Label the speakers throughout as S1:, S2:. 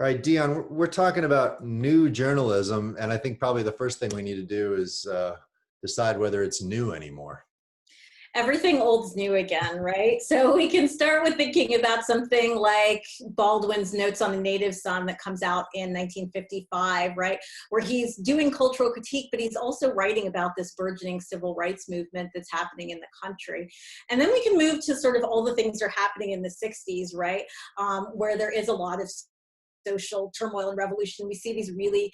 S1: All right, Dionne, we're talking about new journalism, and I think probably the first thing we need to do is decide whether it's new anymore.
S2: Everything old's new again, right? So we can start with thinking about something like Baldwin's Notes on the Native Son that comes out in 1955, right? Where he's doing cultural critique, but he's also writing about this burgeoning civil rights movement that's happening in the country. And then we can move to sort of all the things that are happening in the 60s, right? Where there is a lot of social turmoil and revolution. We see these really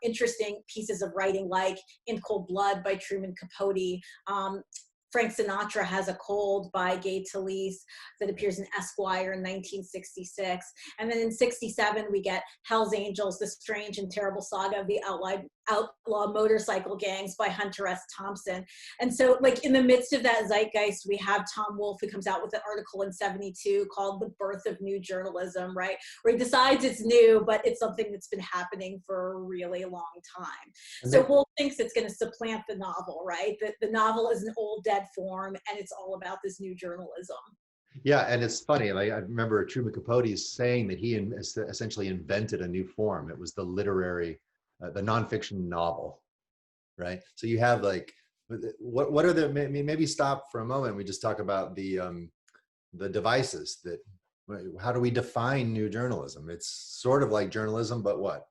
S2: interesting pieces of writing like In Cold Blood by Truman Capote, Frank Sinatra Has a Cold by Gay Talese that appears in Esquire in 1966. And then in 67, we get Hell's Angels, The Strange and Terrible Saga of the Outlaw Motorcycle Gangs by Hunter S. Thompson. And so like in the midst of that zeitgeist, we have Tom Wolfe who comes out with an article in 72 called The Birth of New Journalism, right? Where he decides it's new, but it's something that's been happening for a really long time. So Wolfe thinks it's going to supplant the novel, right? The novel is an old dead form and it's all about this new journalism.
S1: Yeah, and it's funny. Like I remember Truman Capote saying that he essentially invented a new form. It was the literary, the nonfiction novel, right? So you have like, what are the? Maybe stop for a moment. We just talk about the devices that. How do we define new journalism? It's sort of like journalism, but what?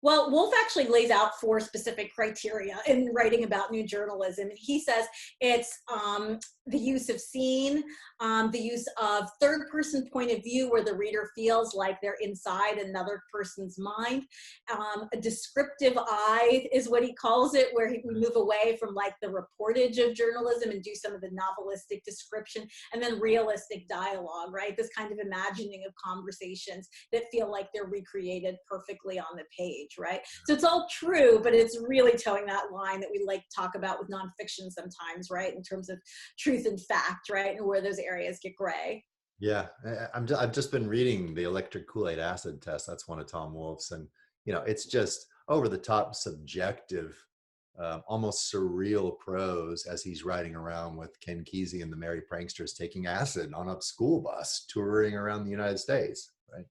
S2: Well, Wolfe actually lays out 4 specific criteria in writing about new journalism. He says it's the use of scene, the use of third-person point of view where the reader feels like they're inside another person's mind. A descriptive eye is what he calls it, where we move away from like the reportage of journalism and do some of the novelistic description, and then realistic dialogue, right? This kind of imagining of conversations that feel like they're recreated perfectly on the page. Right? So it's all true, but it's really towing that line that we like to talk about with nonfiction sometimes, right? In terms of truth and fact, right? And where those areas get gray.
S1: Yeah, I've just been reading The Electric Kool-Aid Acid Test. That's one of Tom Wolfe's, and it's just over the top, subjective, almost surreal prose as he's riding around with Ken Kesey and the Merry Pranksters taking acid on a school bus touring around the United States, right?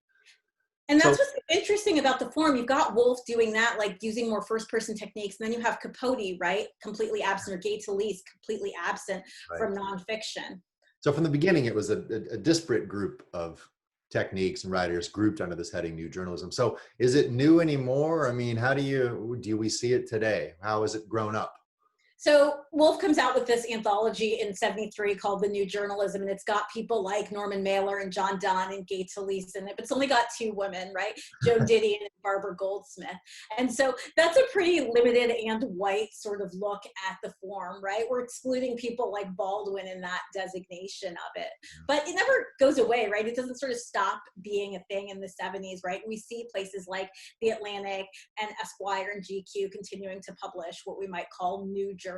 S2: And that's what's interesting about the form. You've got Wolfe doing that, like using more first-person techniques. And then you have Capote, right? Completely absent, or Gay Talese, completely absent from nonfiction.
S1: So from the beginning, it was a disparate group of techniques and writers grouped under this heading, new journalism. So is it new anymore? I mean, how do we see it today? How has it grown up?
S2: So Wolfe comes out with this anthology in 73 called The New Journalism, and it's got people like Norman Mailer and John Donne and Gay Talese in it, but it's only got 2 women, right? Joan Didion and Barbara Goldsmith. And so that's a pretty limited and white sort of look at the form, right? We're excluding people like Baldwin in that designation of it. But it never goes away, right? It doesn't sort of stop being a thing in the 70s, right? We see places like The Atlantic and Esquire and GQ continuing to publish what we might call new journalism,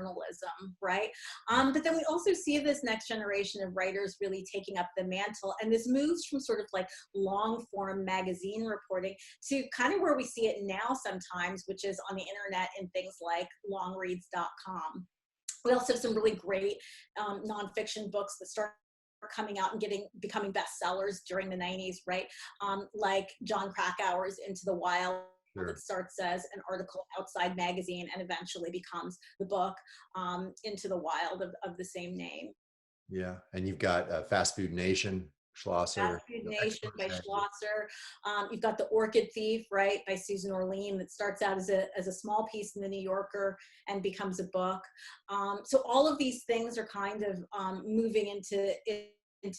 S2: right? But then we also see this next generation of writers really taking up the mantle, and this moves from sort of like long form magazine reporting to kind of where we see it now sometimes, which is on the internet in things like longreads.com. We also have some really great nonfiction books that start coming out and becoming bestsellers during the 90s, right? Like John Krakauer's Into the Wild. Sure. That starts as an article Outside Magazine and eventually becomes the book Into the Wild of the same name.
S1: Yeah, and you've got Fast Food Nation, Schlosser.
S2: Fast Food Nation by Schlosser. You've got The Orchid Thief, right, by Susan Orlean, that starts out as a small piece in the New Yorker and becomes a book. So all of these things are kind of moving into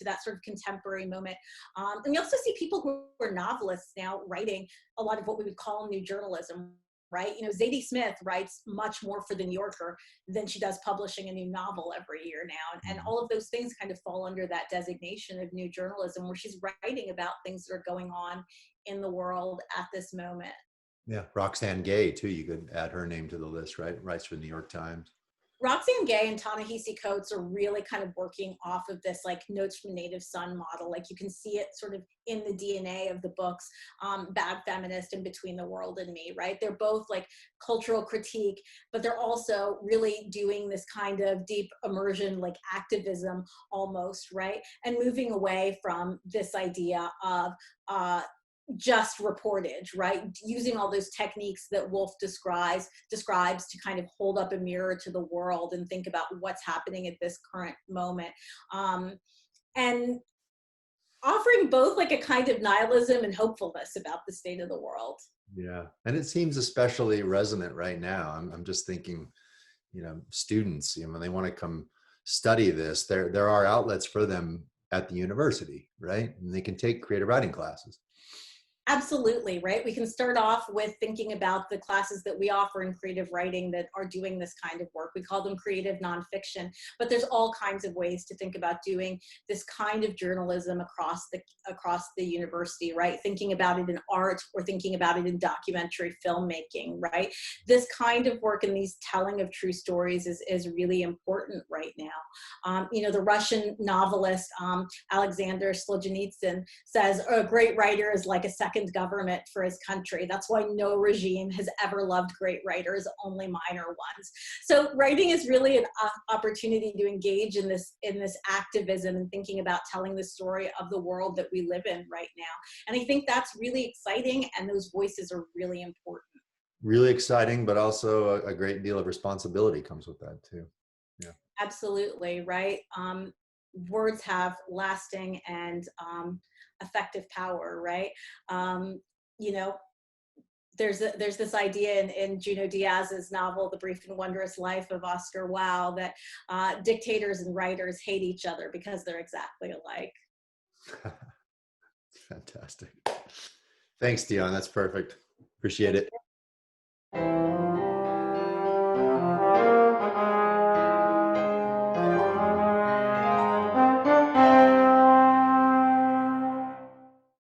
S2: that sort of contemporary moment. And we also see people who are novelists now writing a lot of what we would call new journalism, right? Zadie Smith writes much more for the New Yorker than she does publishing a new novel every year now. And all of those things kind of fall under that designation of new journalism, where she's writing about things that are going on in the world at this moment.
S1: Yeah, Roxanne Gay too, you could add her name to the list, right? Writes for the New York Times.
S2: Roxanne Gay and Ta-Nehisi Coates are really kind of working off of this like Notes from a Native Son model. Like you can see it sort of in the DNA of the books, Bad Feminist and Between the World and Me, right? They're both like cultural critique, but they're also really doing this kind of deep immersion, like activism almost, right? And moving away from this idea of just reportage, right? Using all those techniques that Woolf describes to kind of hold up a mirror to the world and think about what's happening at this current moment. And offering both like a kind of nihilism and hopefulness about the state of the world.
S1: Yeah. And it seems especially resonant right now. I'm just thinking, students, when they want to come study this, there are outlets for them at the university, right? And they can take creative writing classes.
S2: Absolutely, right? We can start off with thinking about the classes that we offer in creative writing that are doing this kind of work. We call them creative nonfiction, but there's all kinds of ways to think about doing this kind of journalism across the university, right? Thinking about it in art or thinking about it in documentary filmmaking, right? This kind of work and these telling of true stories is really important right now. The Russian novelist Alexander Solzhenitsyn says a great writer is like a second government for his country. That's why no regime has ever loved great writers, only minor ones. So writing is really an opportunity to engage in this activism and thinking about telling the story of the world that we live in right now. And I think that's really exciting, and those voices are really important.
S1: Really exciting, but also a great deal of responsibility comes with that too. Yeah.
S2: Absolutely, right? Words have lasting and effective power, right? There's this idea in Junot Diaz's novel, The Brief and Wondrous Life of Oscar Wilde, that dictators and writers hate each other because they're exactly alike.
S1: Fantastic. Thanks, Dionne. That's perfect. Appreciate it.